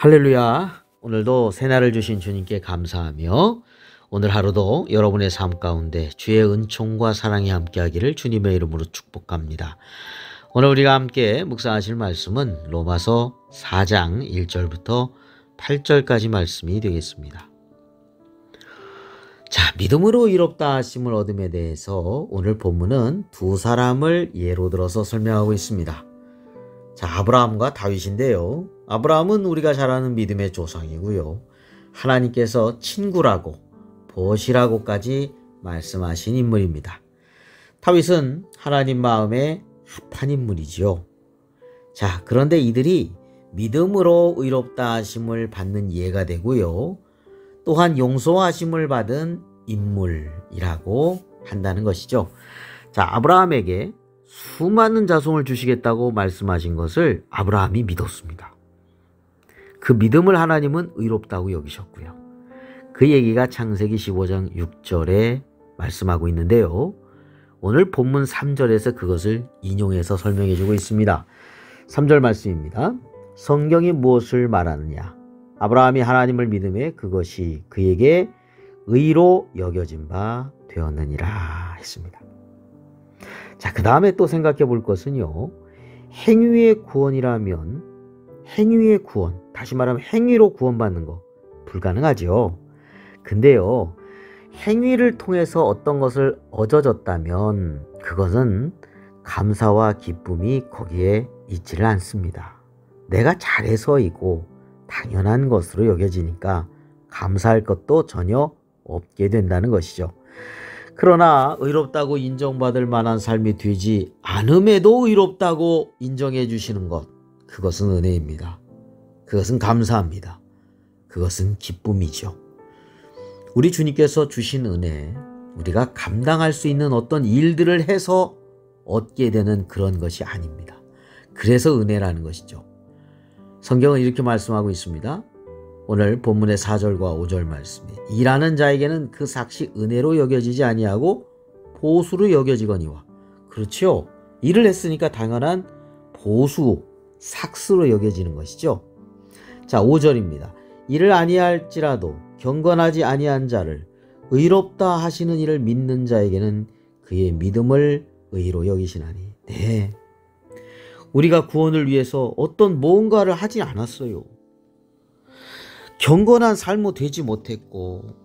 할렐루야. 오늘도 새날을 주신 주님께 감사하며 오늘 하루도 여러분의 삶 가운데 주의 은총과 사랑이 함께하기를 주님의 이름으로 축복합니다. 오늘 우리가 함께 묵상하실 말씀은 로마서 4장 1절부터 8절까지 말씀이 되겠습니다. 자, 믿음으로 의롭다 하심을 얻음에 대해서 오늘 본문은 두 사람을 예로 들어서 설명하고 있습니다. 자, 아브라함과 다윗인데요. 아브라함은 우리가 잘 아는 믿음의 조상이고요. 하나님께서 친구라고 보시라고까지 말씀하신 인물입니다. 다윗은 하나님 마음에 합한 인물이지요. 자, 그런데 이들이 믿음으로 의롭다 하심을 받는 예가 되고요. 또한 용서하심을 받은 인물이라고 한다는 것이죠. 자, 아브라함에게 수많은 자손을 주시겠다고 말씀하신 것을 아브라함이 믿었습니다. 그 믿음을 하나님은 의롭다고 여기셨고요. 그 얘기가 창세기 15장 6절에 말씀하고 있는데요. 오늘 본문 3절에서 그것을 인용해서 설명해 주고 있습니다. 3절 말씀입니다. 성경이 무엇을 말하느냐? 아브라함이 하나님을 믿음에 그것이 그에게 의로 여겨진 바 되었느니라 했습니다. 자, 그 다음에 또 생각해 볼 것은요. 행위의 구원이라면 행위의 구원, 다시 말하면 행위로 구원받는 거 불가능하죠. 근데요. 행위를 통해서 어떤 것을 얻어졌다면 그것은 감사와 기쁨이 거기에 있지를 않습니다. 내가 잘해서이고 당연한 것으로 여겨지니까 감사할 것도 전혀 없게 된다는 것이죠. 그러나 의롭다고 인정받을 만한 삶이 되지 않음에도 의롭다고 인정해 주시는 것, 그것은 은혜입니다. 그것은 감사합니다. 그것은 기쁨이죠. 우리 주님께서 주신 은혜, 우리가 감당할 수 있는 어떤 일들을 해서 얻게 되는 그런 것이 아닙니다. 그래서 은혜라는 것이죠. 성경은 이렇게 말씀하고 있습니다. 오늘 본문의 4절과 5절 말씀에 일하는 자에게는 그 삭시 은혜로 여겨지지 아니하고 보수로 여겨지거니와. 그렇죠. 일을 했으니까 당연한 보수, 삭스로 여겨지는 것이죠. 자, 5절입니다. 일을 아니할지라도 경건하지 아니한 자를 의롭다 하시는 이를 믿는 자에게는 그의 믿음을 의로 여기시나니. 네, 우리가 구원을 위해서 어떤 무언가를 하지 않았어요. 경건한 삶은 되지 못했고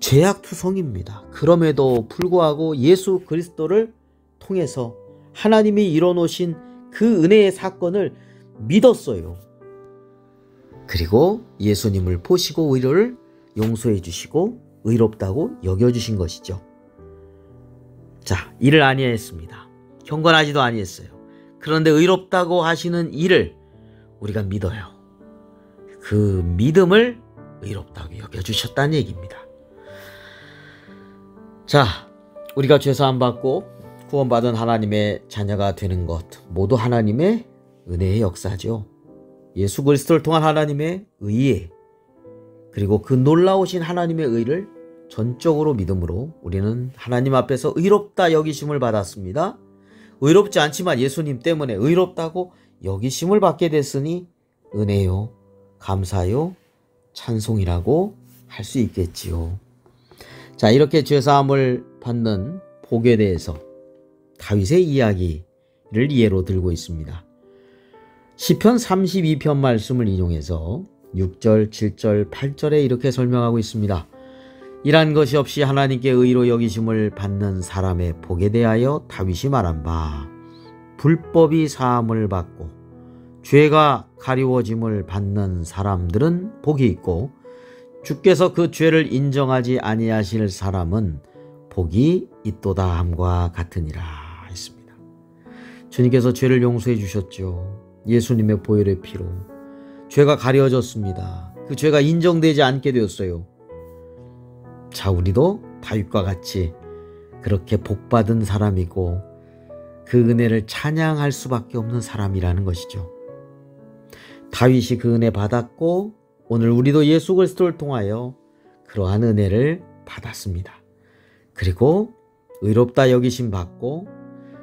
죄악투성입니다. 그럼에도 불구하고 예수 그리스도를 통해서 하나님이 이뤄놓으신 그 은혜의 사건을 믿었어요. 그리고 예수님을 보시고 의로를 용서해 주시고 의롭다고 여겨주신 것이죠. 자, 일을 아니했습니다. 경건하지도 아니했어요. 그런데 의롭다고 하시는 일을 우리가 믿어요. 그 믿음을 의롭다고 여겨주셨다는 얘기입니다. 자, 우리가 죄사함 받고 구원받은 하나님의 자녀가 되는 것 모두 하나님의 은혜의 역사죠. 예수 그리스도를 통한 하나님의 의에, 그리고 그 놀라우신 하나님의 의를 전적으로 믿음으로 우리는 하나님 앞에서 의롭다 여기심을 받았습니다. 의롭지 않지만 예수님 때문에 의롭다고 여기심을 받게 됐으니 은혜요, 감사요, 찬송이라고 할 수 있겠지요. 자, 이렇게 죄사함을 받는 복에 대해서 다윗의 이야기를 예로 들고 있습니다. 시편 32편 말씀을 인용해서 6절, 7절, 8절에 이렇게 설명하고 있습니다. 이란 것이 없이 하나님께 의로 여기심을 받는 사람의 복에 대하여 다윗이 말한 바, 불법이 사함을 받고 죄가 가리워짐을 받는 사람들은 복이 있고 주께서 그 죄를 인정하지 아니하실 사람은 복이 있도다 함과 같으니라 했습니다. 주님께서 죄를 용서해 주셨죠. 예수님의 보혈의 피로 죄가 가려졌습니다. 그 죄가 인정되지 않게 되었어요. 자, 우리도 다윗과 같이 그렇게 복받은 사람이고 그 은혜를 찬양할 수밖에 없는 사람이라는 것이죠. 다윗이 그 은혜 받았고 오늘 우리도 예수 그리스도를 통하여 그러한 은혜를 받았습니다. 그리고 의롭다 여기심 받고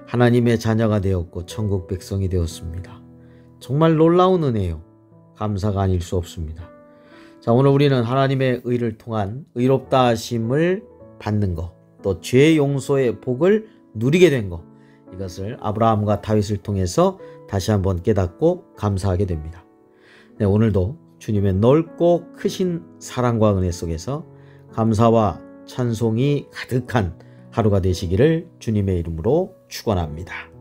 하나님의 자녀가 되었고 천국 백성이 되었습니다. 정말 놀라운 은혜요. 감사가 아닐 수 없습니다. 자, 오늘 우리는 하나님의 의를 통한 의롭다 하심을 받는 것, 또 죄 용서의 복을 누리게 된 것, 이것을 아브라함과 다윗을 통해서 다시 한번 깨닫고 감사하게 됩니다. 네, 오늘도 주님의 넓고 크신 사랑과 은혜 속에서 감사와 찬송이 가득한 하루가 되시기를 주님의 이름으로 축원합니다.